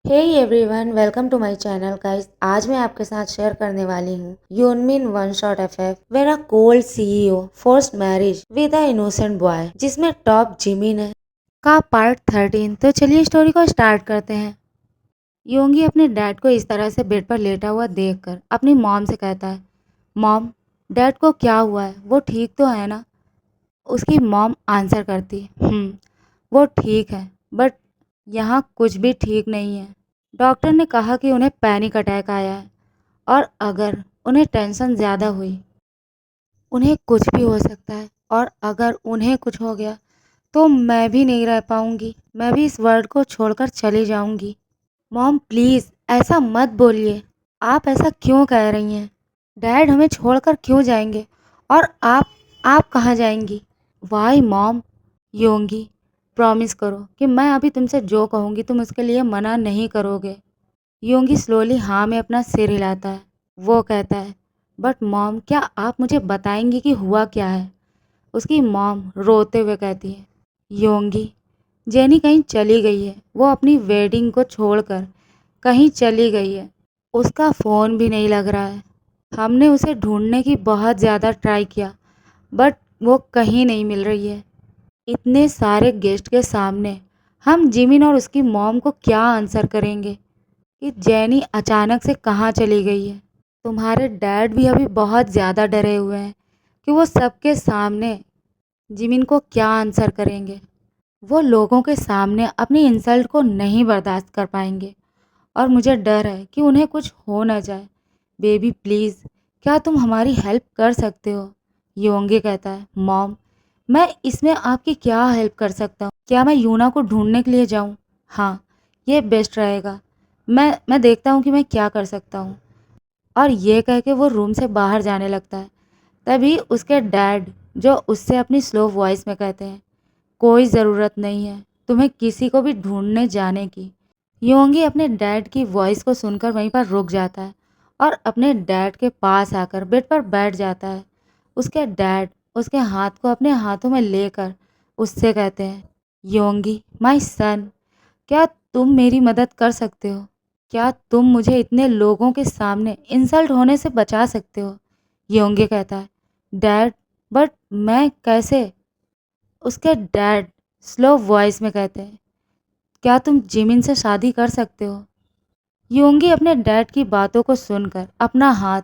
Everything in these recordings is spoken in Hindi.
Hey everyone, welcome to my channel guys. आज मैं आपके साथ शेयर करने वाली हूँ Yoonmin one shot FF where a cold CEO forced marriage with a innocent boy, जिसमें टॉप जिमिन है का पार्ट 13। तो चलिए स्टोरी को स्टार्ट करते हैं। योंगी अपने डैड को इस तरह से बेड पर लेटा हुआ देखकर अपनी मॉम से कहता है, मॉम, डैड को क्या हुआ है? वो ठीक तो है ना? उसकी मॉम आंसर करती है, वो ठीक है, बट यहाँ कुछ भी ठीक नहीं है। डॉक्टर ने कहा कि उन्हें पैनिक अटैक आया है और अगर उन्हें टेंशन ज़्यादा हुई, उन्हें कुछ भी हो सकता है, और अगर उन्हें कुछ हो गया तो मैं भी नहीं रह पाऊंगी, मैं भी इस वर्ल्ड को छोड़कर चली जाऊंगी। मॉम प्लीज़ ऐसा मत बोलिए। आप ऐसा क्यों कह रही हैं? डैड हमें छोड़कर क्यों जाएंगे? और आप कहाँ जाएंगी? Y mom? योंगी, प्रॉमिस करो कि मैं अभी तुमसे जो कहूँगी तुम उसके लिए मना नहीं करोगे। योंगी स्लोली हाँ में अपना सिर हिलाता है। वो कहता है, बट मॉम, क्या आप मुझे बताएंगी कि हुआ क्या है? उसकी मॉम रोते हुए कहती है, योंगी, जेनी कहीं चली गई है। वो अपनी वेडिंग को छोड़कर कहीं चली गई है। उसका फ़ोन भी नहीं लग रहा है। हमने उसे ढूंढने की बहुत ज़्यादा ट्राई किया, बट वो कहीं नहीं मिल रही है। इतने सारे गेस्ट के सामने हम जिमिन और उसकी मॉम को क्या आंसर करेंगे कि जेनी अचानक से कहाँ चली गई है? तुम्हारे डैड भी अभी बहुत ज़्यादा डरे हुए हैं कि वो सबके सामने जिमिन को क्या आंसर करेंगे। वो लोगों के सामने अपनी इंसल्ट को नहीं बर्दाश्त कर पाएंगे और मुझे डर है कि उन्हें कुछ हो ना जाए। बेबी प्लीज़, क्या तुम हमारी हेल्प कर सकते हो? योंगे कहता है, मॉम, मैं इसमें आपकी क्या हेल्प कर सकता हूँ? क्या मैं यूना को ढूंढने के लिए जाऊँ? हाँ, ये बेस्ट रहेगा। मैं देखता हूँ कि मैं क्या कर सकता हूँ। और ये कह के वो रूम से बाहर जाने लगता है। तभी उसके डैड जो उससे अपनी स्लो वॉइस में कहते हैं, कोई ज़रूरत नहीं है तुम्हें किसी को भी ढूंढने जाने की। योंगी अपने डैड की वॉइस को सुनकर वहीं पर रुक जाता है और अपने डैड के पास आकर बेड पर बैठ जाता है। उसके डैड उसके हाथ को अपने हाथों में लेकर उससे कहते हैं, योंगी माय सन, क्या तुम मेरी मदद कर सकते हो? क्या तुम मुझे इतने लोगों के सामने इंसल्ट होने से बचा सकते हो? योंगे कहता है, डैड, बट मैं कैसे? उसके डैड स्लो वॉइस में कहते हैं, क्या तुम जिमिन से शादी कर सकते हो? योंगी अपने डैड की बातों को सुनकर अपना हाथ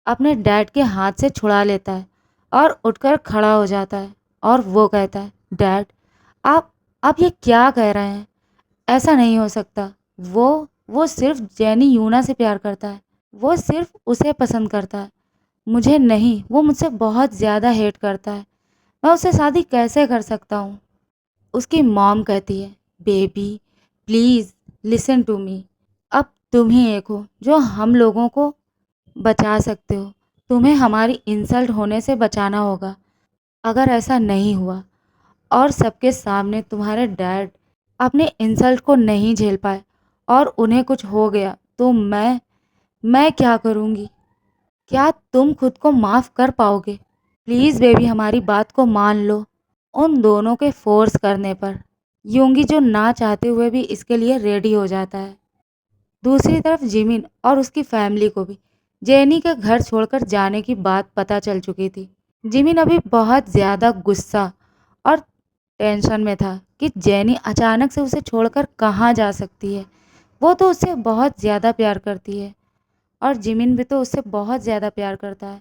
अपने डैड के हाथ से छुड़ा लेता है और उठकर खड़ा हो जाता है और वो कहता है, डैड, आप आप ये क्या कह रहे हैं? ऐसा नहीं हो सकता। वो वो सिर्फ जेनी यूना से प्यार करता है। वो सिर्फ उसे पसंद करता है, मुझे नहीं। वो मुझसे बहुत ज़्यादा हेट करता है। मैं उससे शादी कैसे कर सकता हूँ? उसकी मॉम कहती है, baby please listen to me. अब तुम ही एक हो जो हम लोगों को बचा सकते हो। तुम्हें हमारी इंसल्ट होने से बचाना होगा। अगर ऐसा नहीं हुआ और सबके सामने तुम्हारे डैड अपने इंसल्ट को नहीं झेल पाए और उन्हें कुछ हो गया तो मैं क्या करूँगी? क्या तुम खुद को माफ़ कर पाओगे? प्लीज़ बेबी, हमारी बात को मान लो। उन दोनों के फोर्स करने पर योंगी जो ना चाहते हुए भी इसके लिए रेडी हो जाता है। दूसरी तरफ जिमिन और उसकी फैमिली को भी जेनी के घर छोड़कर जाने की बात पता चल चुकी थी। जिमिन अभी बहुत ज़्यादा गुस्सा और टेंशन में था कि जेनी अचानक से उसे छोड़कर कहाँ जा सकती है। वो तो उससे बहुत ज़्यादा प्यार करती है और जिमिन भी तो उससे बहुत ज़्यादा प्यार करता है।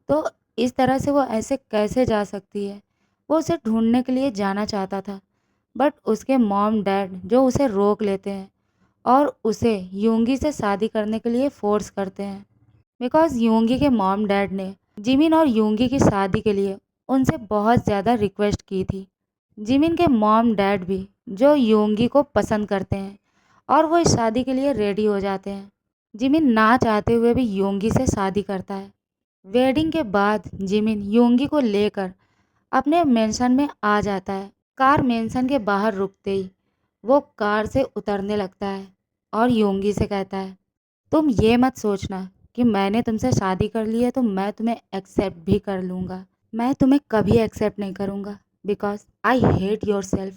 तो इस तरह से वो ऐसे कैसे जा सकती है? वो उसे ढूंढने के लिए जाना चाहता था, बट उसके मॉम डैड जो उसे रोक लेते हैं और उसे योंगी से शादी करने के लिए फोर्स करते हैं। बिकॉज़ योंगी के मॉम डैड ने जिमिन और योंगी की शादी के लिए उनसे बहुत ज़्यादा रिक्वेस्ट की थी। जिमिन के मॉम डैड भी जो योंगी को पसंद करते हैं और वो इस शादी के लिए रेडी हो जाते हैं। जिमिन ना चाहते हुए भी योंगी से शादी करता है। वेडिंग के बाद जिमिन योंगी को लेकर अपने मेंशन में आ जाता है। कार मेंशन के बाहर रुकते ही वो कार से उतरने लगता है और योंगी से कहता है, तुम ये मत सोचना कि मैंने तुमसे शादी कर ली है तो मैं तुम्हें एक्सेप्ट भी कर लूँगा। मैं तुम्हें कभी एक्सेप्ट नहीं करूँगा because I hate your self.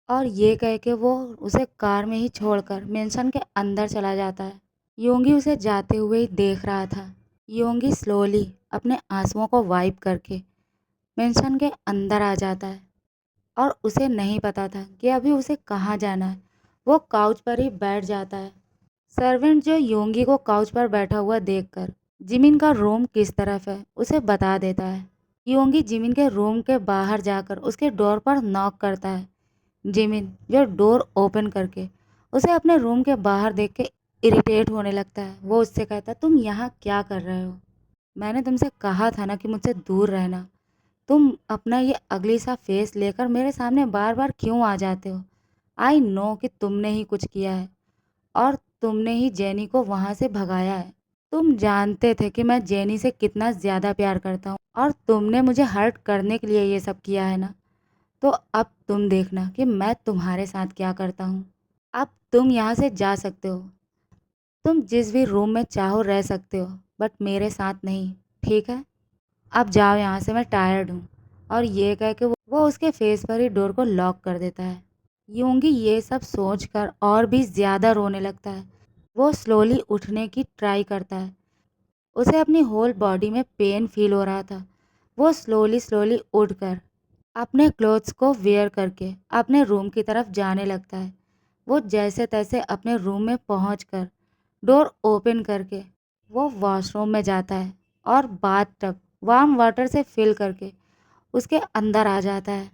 और ये कह के वो उसे कार में ही छोड़कर मेंशन के अंदर चला जाता है। योंगी उसे जाते हुए ही देख रहा था। योंगी स्लोली अपने आंसुओं को वाइप करके मेंशन के अंदर आ जाता है और उसे नहीं पता था कि अभी उसे कहाँ जाना है। वो काउच पर ही बैठ जाता है। सर्वेंट जो योंगी को काउच पर बैठा हुआ देखकर जिमिन का रूम किस तरफ है उसे बता देता है। योंगी जिमिन के रूम के बाहर जाकर उसके डोर पर नॉक करता है। जिमिन जो डोर ओपन करके उसे अपने रूम के बाहर देख के इरिटेट होने लगता है। वो उससे कहता है, तुम यहाँ क्या कर रहे हो? मैंने तुमसे कहा था ना कि मुझसे दूर रहना। तुम अपना ये अगली सा फेस लेकर मेरे सामने बार बार क्यों आ जाते हो? आई नो कि तुमने ही कुछ किया है और तुमने ही जेनी को वहाँ से भगाया है। तुम जानते थे कि मैं जेनी से कितना ज़्यादा प्यार करता हूँ और तुमने मुझे हर्ट करने के लिए ये सब किया है ना। तो अब तुम देखना कि मैं तुम्हारे साथ क्या करता हूँ। अब तुम यहाँ से जा सकते हो। तुम जिस भी रूम में चाहो रह सकते हो, बट मेरे साथ नहीं, ठीक है? अब जाओ यहाँ से, मैं टायर्ड हूँ। और ये कह के वो उसके फेस पर ही डोर को लॉक कर देता है। योंगी ये सब सोचकर और भी ज़्यादा रोने लगता है। वो स्लोली उठने की ट्राई करता है। उसे अपनी होल बॉडी में पेन फील हो रहा था। वो स्लोली स्लोली उठकर अपने क्लोथ्स को वेयर करके अपने रूम की तरफ जाने लगता है। वो जैसे तैसे अपने रूम में पहुंचकर डोर ओपन करके वो वॉशरूम में जाता है और बाथटब वार्म वाटर से फिल करके उसके अंदर आ जाता है।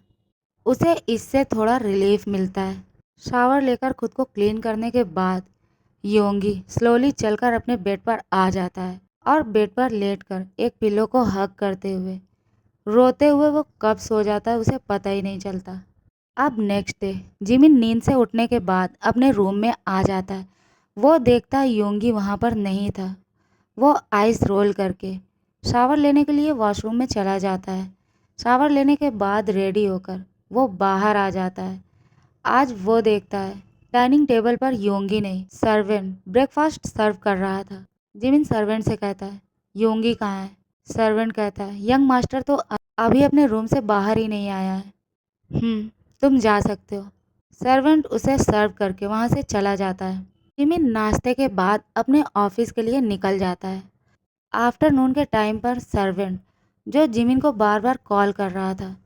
उसे इससे थोड़ा रिलीफ मिलता है। शावर लेकर खुद को क्लीन करने के बाद योंगी स्लोली चलकर अपने बेड पर आ जाता है और बेड पर लेटकर एक पिलो को हग करते हुए रोते हुए वो कब सो जाता है उसे पता ही नहीं चलता। अब नेक्स्ट डे जिमिन नींद से उठने के बाद अपने रूम में आ जाता है। वो देखता है योंगी वहाँ पर नहीं था। वो आइस रोल करके शावर लेने के लिए वॉशरूम में चला जाता है। शावर लेने के बाद रेडी होकर वो बाहर आ जाता है। आज वो देखता है डाइनिंग टेबल पर योंगी नहीं, सर्वेंट ब्रेकफास्ट सर्व कर रहा था। जिमिन सर्वेंट से कहता है, योंगी कहाँ है? सर्वेंट कहता है, यंग मास्टर तो अभी अपने रूम से बाहर ही नहीं आया है। तुम जा सकते हो। सर्वेंट उसे सर्व करके वहाँ से चला जाता है। जिमिन नाश्ते के बाद अपने ऑफिस के लिए निकल जाता है। आफ्टरनून के टाइम पर सर्वेंट जो जिमिन को बार बार कॉल कर रहा था,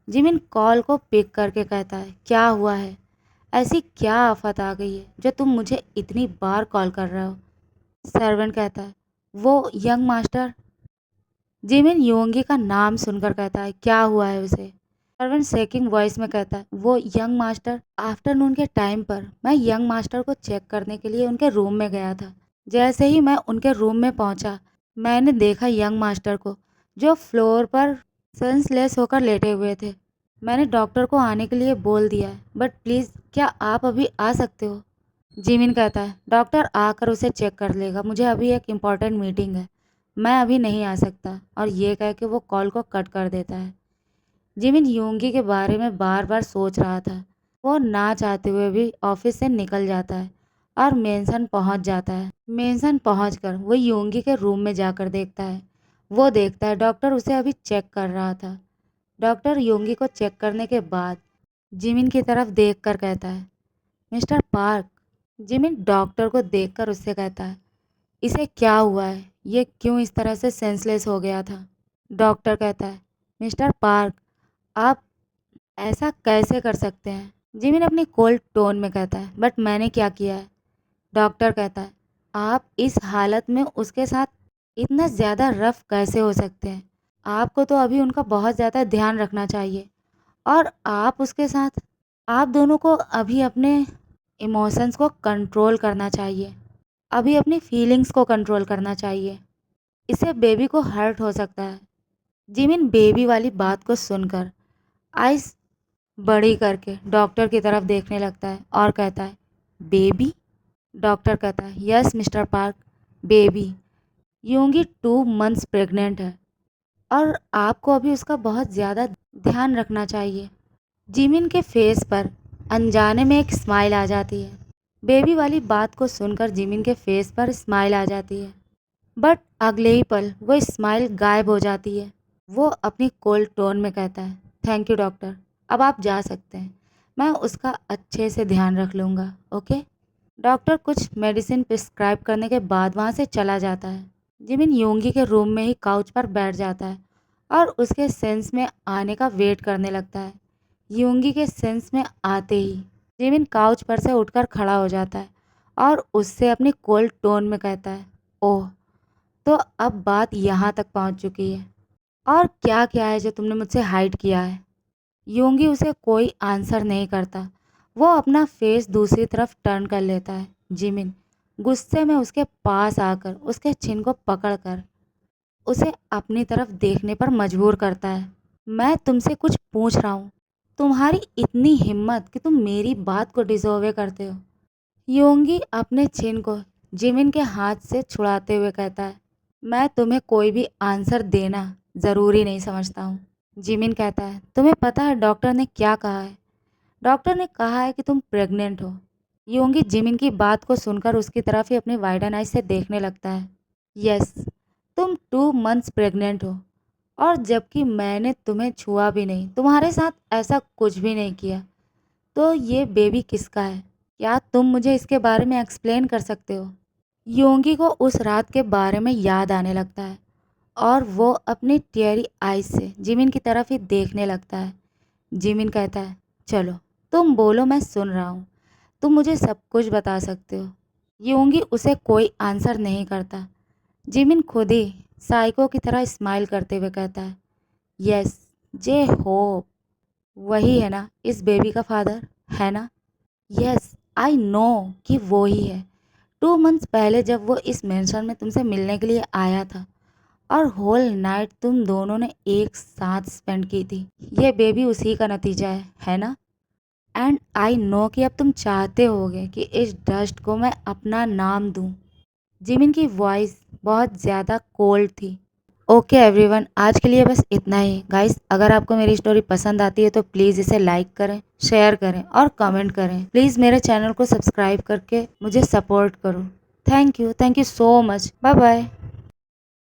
जिमिन कॉल को पिक करके कहता है, क्या हुआ है? ऐसी क्या आफत आ गई है जो तुम मुझे इतनी बार कॉल कर रहे हो? सर्वेंट कहता है, वो यंग मास्टर। जिमिन योंगी का नाम सुनकर कहता है, क्या हुआ है उसे? सर्वेंट शेकिंग वॉइस में कहता है, वो यंग मास्टर। आफ्टरनून के टाइम पर मैं यंग मास्टर को चेक करने के लिए उनके रूम में गया था। जैसे ही मैं उनके रूम में पहुंचा, मैंने देखा यंग मास्टर को जो फ्लोर पर सेंसलेस होकर लेटे हुए थे। मैंने डॉक्टर को आने के लिए बोल दिया है, बट प्लीज़ क्या आप अभी आ सकते हो? जिमिन कहता है, डॉक्टर आकर उसे चेक कर लेगा, मुझे अभी एक इम्पॉर्टेंट मीटिंग है, मैं अभी नहीं आ सकता। और ये कह के वो कॉल को कट कर देता है। जिमिन योंगी के बारे में बार बार सोच रहा था। वो ना चाहते हुए भी ऑफिस से निकल जाता है और मेंशन पहुंच जाता है। मेंशन पहुंचकर वो योंगी के रूम में जाकर देखता है। वो देखता है डॉक्टर उसे अभी चेक कर रहा था। डॉक्टर योंगी को चेक करने के बाद जिमिन की तरफ देखकर कहता है, मिस्टर पार्क। जिमिन डॉक्टर को देखकर उससे कहता है, इसे क्या हुआ है? ये क्यों इस तरह से सेंसलेस हो गया था? डॉक्टर कहता है, मिस्टर पार्क, आप ऐसा कैसे कर सकते हैं? जिमिन अपनी कोल्ड टोन में कहता है, बट मैंने क्या किया है? डॉक्टर कहता है, आप इस हालत में उसके साथ इतना ज़्यादा रफ कैसे हो सकते हैं? आपको तो अभी उनका बहुत ज़्यादा ध्यान रखना चाहिए और आप उसके साथ, आप दोनों को अभी अपने इमोशंस को कंट्रोल करना चाहिए, अभी अपनी फीलिंग्स को कंट्रोल करना चाहिए। इससे बेबी को हर्ट हो सकता है। जिमिन बेबी वाली बात को सुनकर आइस बड़ी करके डॉक्टर की तरफ देखने लगता है और कहता है, बेबी? डॉक्टर कहता है, yes mister Park, baby. Yoongi 2 months pregnant है और आपको अभी उसका बहुत ज़्यादा ध्यान रखना चाहिए। जिमिन के फेस पर अनजाने में एक स्माइल आ जाती है। बेबी वाली बात को सुनकर जिमिन के फेस पर स्माइल आ जाती है, बट अगले ही पल वो स्माइल गायब हो जाती है। वो अपनी कोल्ड टोन में कहता है, थैंक यू डॉक्टर, अब आप जा सकते हैं। मैं उसका अच्छे से ध्यान रख लूँगा, ओके। डॉक्टर कुछ मेडिसिन प्रिस्क्राइब करने के बाद वहाँ से चला जाता है। जिमिन योंगी के रूम में ही काउच पर बैठ जाता है और उसके सेंस में आने का वेट करने लगता है। योंगी के सेंस में आते ही जिमिन काउच पर से उठकर खड़ा हो जाता है और उससे अपनी कोल्ड टोन में कहता है, ओह, तो अब बात यहाँ तक पहुँच चुकी है। और क्या क्या है जो तुमने मुझसे हाइड किया है? योंगी उसे कोई आंसर नहीं करता। वो अपना फेस दूसरी तरफ टर्न कर लेता है। जिमिन गुस्से में उसके पास आकर उसके चिन को पकड़कर उसे अपनी तरफ देखने पर मजबूर करता है। मैं तुमसे कुछ पूछ रहा हूँ। तुम्हारी इतनी हिम्मत कि तुम मेरी बात को डिसोवे करते हो। योंगी अपने चिन को जिमिन के हाथ से छुड़ाते हुए कहता है, मैं तुम्हें कोई भी आंसर देना ज़रूरी नहीं समझता हूँ। जिमिन कहता है, तुम्हें पता है डॉक्टर ने क्या कहा है? डॉक्टर ने कहा है कि तुम प्रेग्नेंट हो। योंगी जिमिन की बात को सुनकर उसकी तरफ ही अपनी वाइडन आइज से देखने लगता है। यस, तुम 2 मंथ्स प्रेग्नेंट हो और जबकि मैंने तुम्हें छुआ भी नहीं, तुम्हारे साथ ऐसा कुछ भी नहीं किया, तो ये बेबी किसका है? क्या तुम मुझे इसके बारे में एक्सप्लेन कर सकते हो? योंगी को उस रात के बारे में याद आने लगता है और वो अपनी टेरी आइज से जिमिन की तरफ ही देखने लगता है। जिमिन कहता है, चलो तुम बोलो, मैं सुन रहा हूँ। तुम मुझे सब कुछ बता सकते हो। योंगी उसे कोई आंसर नहीं करता। जिमिन खुद ही साइको की तरह स्माइल करते हुए कहता है, यस, जे होप वही है ना इस बेबी का फादर, है ना? यस, आई नो कि वो ही है। 2 मंथ्स पहले जब वो इस मेंशन में तुमसे मिलने के लिए आया था और होल नाइट तुम दोनों ने एक साथ स्पेंड की थी, ये बेबी उसी का नतीजा है ना? एंड आई नो कि अब तुम चाहते होगे कि इस डस्ट को मैं अपना नाम दूं। जिमिन की वॉइस बहुत ज़्यादा कोल्ड थी। ओके एवरीवन, आज के लिए बस इतना ही। गाइस, अगर आपको मेरी स्टोरी पसंद आती है तो प्लीज़ इसे लाइक करें, शेयर करें और कमेंट करें। प्लीज़ मेरे चैनल को सब्सक्राइब करके मुझे सपोर्ट करो। Thank you so much. Bye bye.